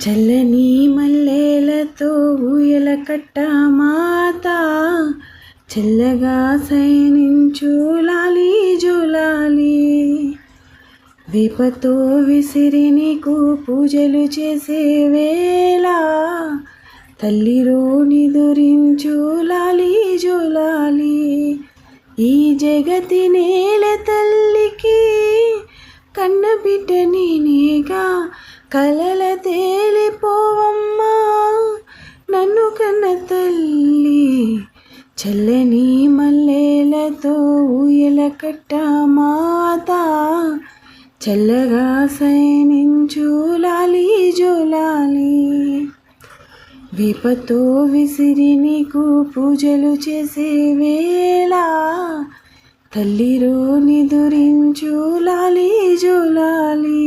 చల్లని మల్లెలతో ఊయల కట్ట మాత, చల్లగా సైనించు లాలి జోలాలి. వేపతో విసిరి నీకు పూజలు చేసే వేళ, తల్లిరో నిదురించు లాలి జోలాలి. ఈ జగతి నేల తల్లికి కన్నబిడ్డ నేనేగా, కలల తేలిపోవమ్మా నన్ను కన్న తల్లి. చల్లని మల్లెలతో ఊయల కట్ట మాత, చల్లగా సైనించు లాలి జోలాలి. వేపతో విసిరి నీకు పూజలు చేసే వేళ, తల్లిరో నిదురించు లాలి జోలాలి.